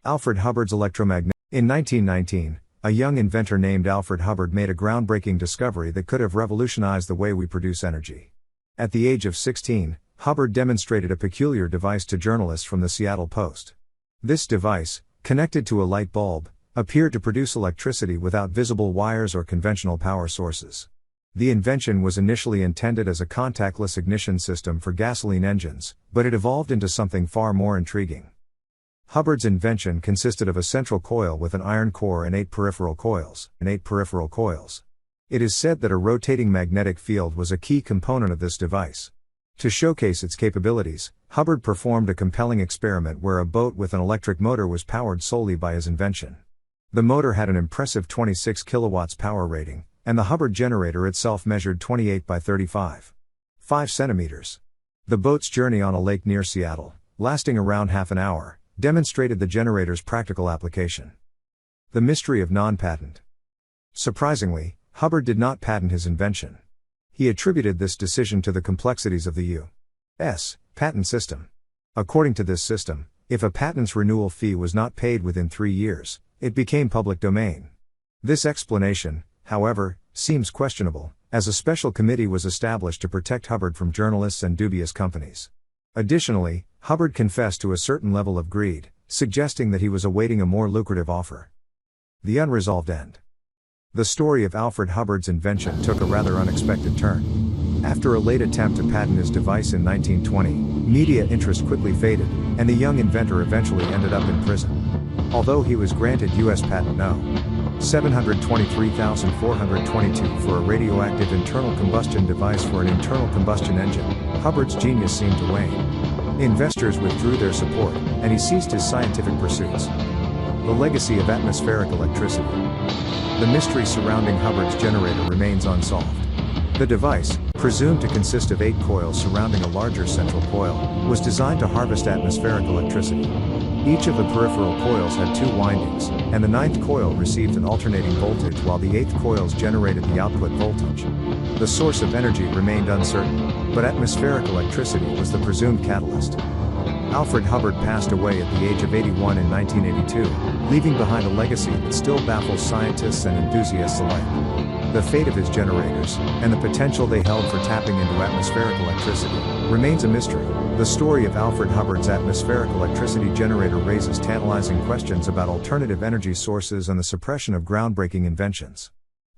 Alfred Hubbard's electromagnetic. In 1919, a young inventor named Alfred Hubbard made a groundbreaking discovery that could have revolutionized the way we produce energy. At the age of 16, Hubbard demonstrated a peculiar device to journalists from the Seattle Post. This device, connected to a light bulb, appeared to produce electricity without visible wires or conventional power sources. The invention was initially intended as a contactless ignition system for gasoline engines, but it evolved into something far more intriguing. Hubbard's invention consisted of a central coil with an iron core and 8 peripheral coils. It is said that a rotating magnetic field was a key component of this device. To showcase its capabilities, Hubbard performed a compelling experiment where a boat with an electric motor was powered solely by his invention. The motor had an impressive 26 kilowatts power rating, and the Hubbard generator itself measured 28 by 35. 5 centimeters. The boat's journey on a lake near Seattle, lasting around half an hour, demonstrated the generator's practical application. The mystery of non-patent. Surprisingly, Hubbard did not patent his invention. He attributed this decision to the complexities of the U.S. patent system. According to this system, if a patent's renewal fee was not paid within 3 years, it became public domain. This explanation, however, seems questionable, as a special committee was established to protect Hubbard from journalists and dubious companies. Additionally, Hubbard confessed to a certain level of greed, suggesting that he was awaiting a more lucrative offer. The unresolved end. The story of Alfred Hubbard's invention took a rather unexpected turn. After a late attempt to patent his device in 1920, media interest quickly faded, and the young inventor eventually ended up in prison. Although he was granted U.S. Patent No. 723,422 for a radioactive internal combustion device for an internal combustion engine, Hubbard's genius seemed to wane. Investors withdrew their support, and he ceased his scientific pursuits. The legacy of atmospheric electricity. The mystery surrounding Hubbard's generator remains unsolved. The device, presumed to consist of 8 coils surrounding a larger central coil, was designed to harvest atmospheric electricity. Each of the peripheral coils had 2 windings, and the 9th coil received an alternating voltage while the 8th coils generated the output voltage. The source of energy remained uncertain, but atmospheric electricity was the presumed catalyst. Alfred Hubbard passed away at the age of 81 in 1982, leaving behind a legacy that still baffles scientists and enthusiasts alike. The fate of his generators, and the potential they held for tapping into atmospheric electricity, remains a mystery. The story of Alfred Hubbard's atmospheric electricity generator raises tantalizing questions about alternative energy sources and the suppression of groundbreaking inventions.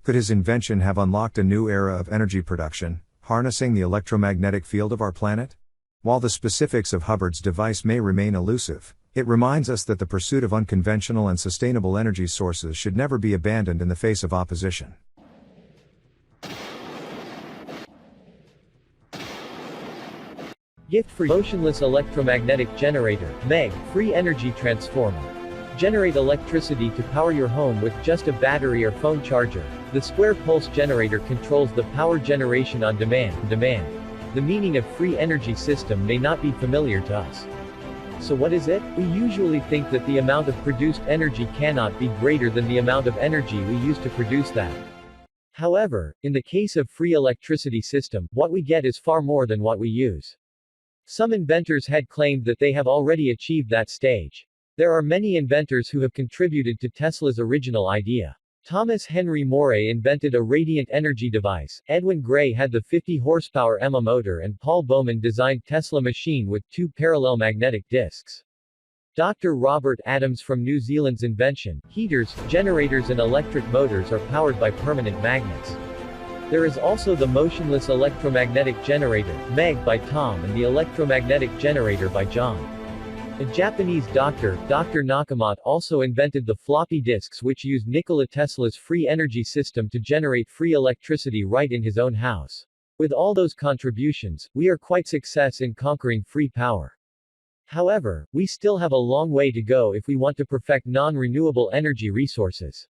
Could his invention have unlocked a new era of energy production, harnessing the electromagnetic field of our planet? While the specifics of Hubbard's device may remain elusive, it reminds us that the pursuit of unconventional and sustainable energy sources should never be abandoned in the face of opposition. Gift for motionless electromagnetic generator, MEG, free energy transformer. Generate electricity to power your home with just a battery or phone charger. The square pulse generator controls the power generation on demand. The meaning of free energy system may not be familiar to us. So what is it? We usually think that the amount of produced energy cannot be greater than the amount of energy we use to produce that. However, in the case of free electricity system, what we get is far more than what we use. Some inventors had claimed that they have already achieved that stage. There are many inventors who have contributed to Tesla's original idea. Thomas Henry Moray invented a radiant energy device, Edwin Gray had the 50-horsepower EMA motor, and Paul Bowman designed Tesla machine with 2 parallel magnetic discs. Dr. Robert Adams from New Zealand's invention, heaters, generators and electric motors are powered by permanent magnets. There is also the motionless electromagnetic generator, MEG by Tom, and the electromagnetic generator by John. A Japanese doctor, Dr. Nakamoto, also invented the floppy disks which used Nikola Tesla's free energy system to generate free electricity right in his own house. With all those contributions, we are quite success in conquering free power. However, we still have a long way to go if we want to perfect non-renewable energy resources.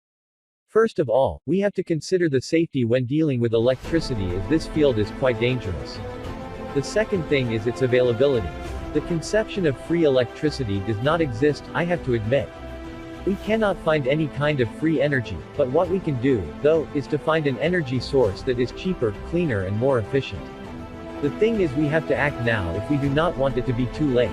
First of all, we have to consider the safety when dealing with electricity, as this field is quite dangerous. The second thing is its availability. The conception of free electricity does not exist, I have to admit. We cannot find any kind of free energy, but what we can do, though, is to find an energy source that is cheaper, cleaner and more efficient. The thing is we have to act now if we do not want it to be too late.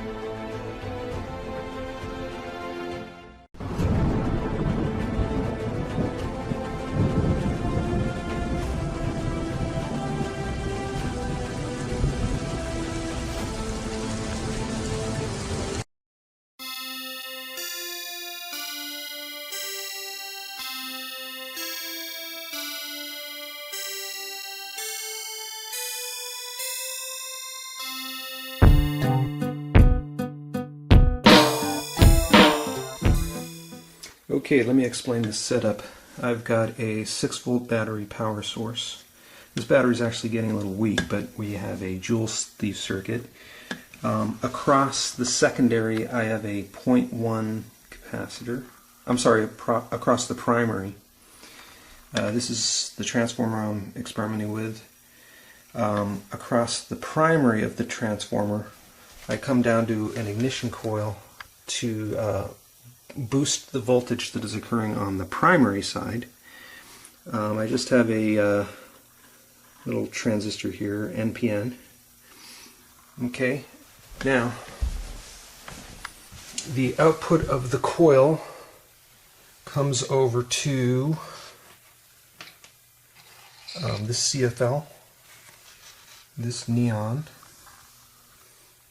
Okay, let me explain this setup. I've got a 6-volt battery power source. This battery is actually getting a little weak, but we have a Joule sleeve circuit. Across the secondary, I have a 0.1 capacitor. I'm sorry, across the primary. This is the transformer I'm experimenting with. Across the primary of the transformer, I come down to an ignition coil to boost the voltage that is occurring on the primary side. I just have a little transistor here, NPN. Okay, now the output of the coil comes over to this CFL, this neon,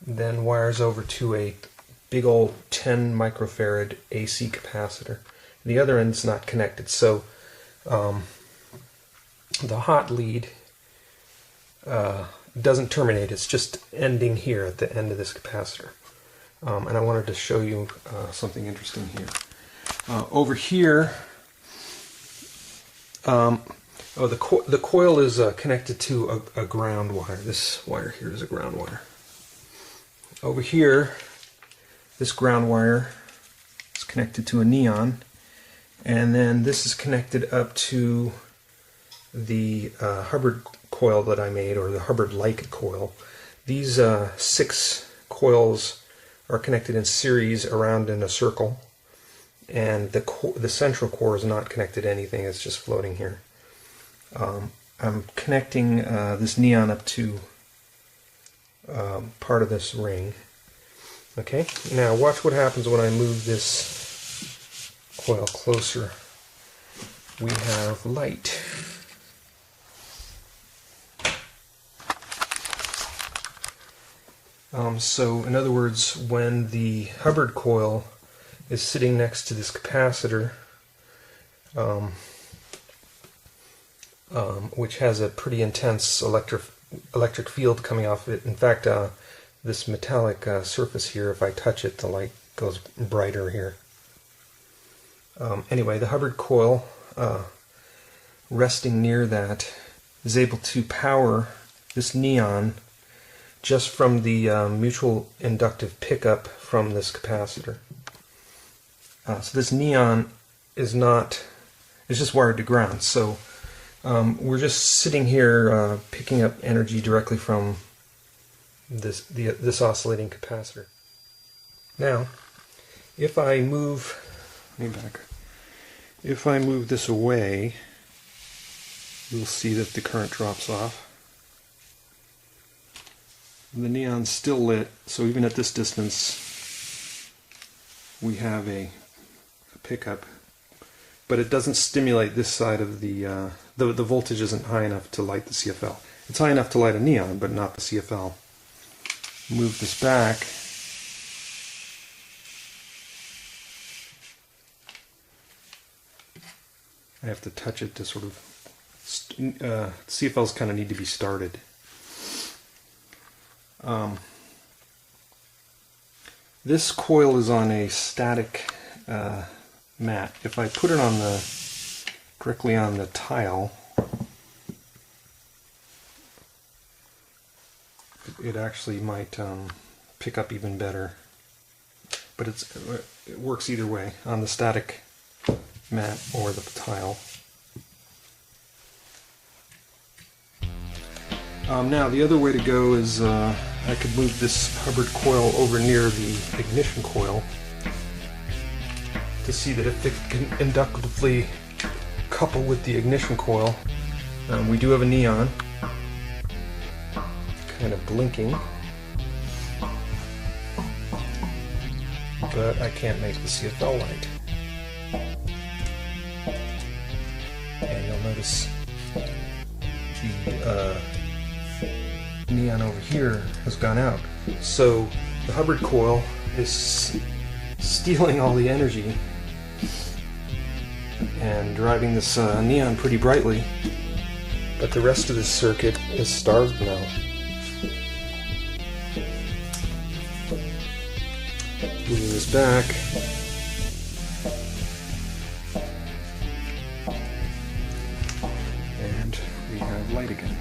then wires over to a big old 10 microfarad AC capacitor. The other end's not connected, so the hot lead doesn't terminate, it's just ending here at the end of this capacitor. And I wanted to show you something interesting here. Over here, the coil is connected to a ground wire. This wire here is a ground wire. Over here, this ground wire is connected to a neon, and then this is connected up to the Hubbard coil that I made, or the Hubbard-like coil. These 6 coils are connected in series around in a circle, and the central core is not connected to anything, it's just floating here. I'm connecting this neon up to part of this ring. Okay, now watch what happens when I move this coil closer. We have light. So in other words, when the Hubbard coil is sitting next to this capacitor, which has a pretty intense electric field coming off of it. In fact, this metallic surface here, if I touch it, the light goes brighter here. Anyway, the Hubbard coil, resting near that, is able to power this neon just from the mutual inductive pickup from this capacitor. So this neon is just wired to ground. So we're just sitting here picking up energy directly from this oscillating capacitor. Now, if I move this away, you'll see that the current drops off. The neon's still lit, so even at this distance we have a pickup, but it doesn't stimulate this side of the voltage isn't high enough to light the CFL. It's high enough to light a neon, but not the CFL. Move this back. I have to touch it to sort of CFLs kind of need to be started. This coil is on a static mat. If I put it on directly on the tile, it actually might pick up even better. But it works either way, on the static mat or the tile. Now the other way to go is I could move this Hubbard coil over near the ignition coil to see that if it can inductively couple with the ignition coil. We do have a neon kind of blinking, but I can't make the CFL light. And you'll notice the neon over here has gone out. So the Hubbard coil is stealing all the energy and driving this neon pretty brightly, but the rest of this circuit is starved now. Moving this back, And we have light again.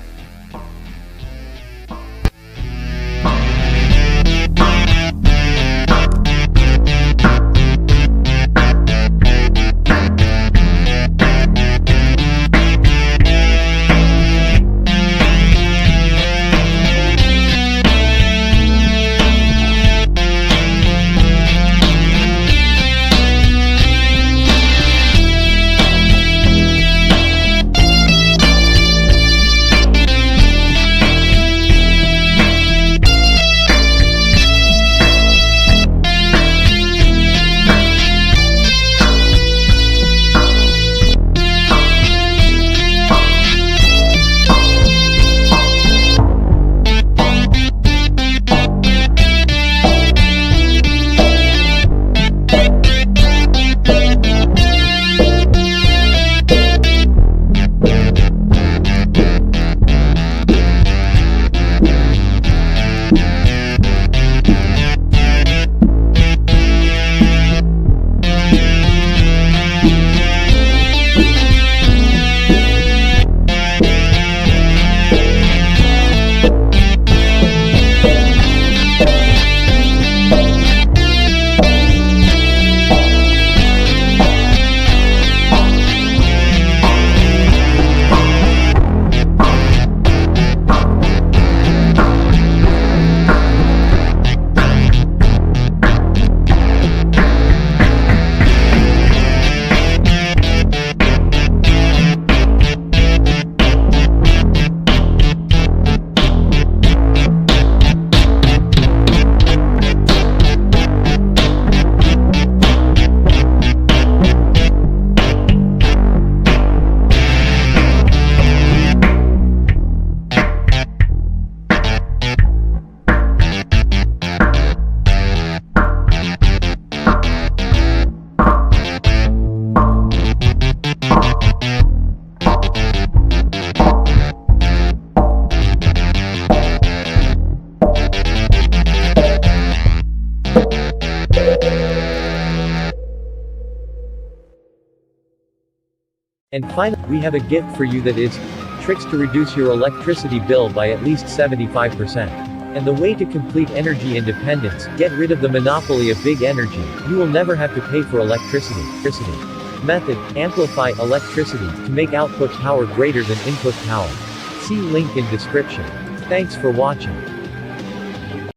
And finally, we have a gift for you that is tricks to reduce your electricity bill by at least 75%. And the way to complete energy independence, get rid of the monopoly of big energy, you will never have to pay for electricity. Method, amplify electricity to make output power greater than input power. See link in description. Thanks for watching.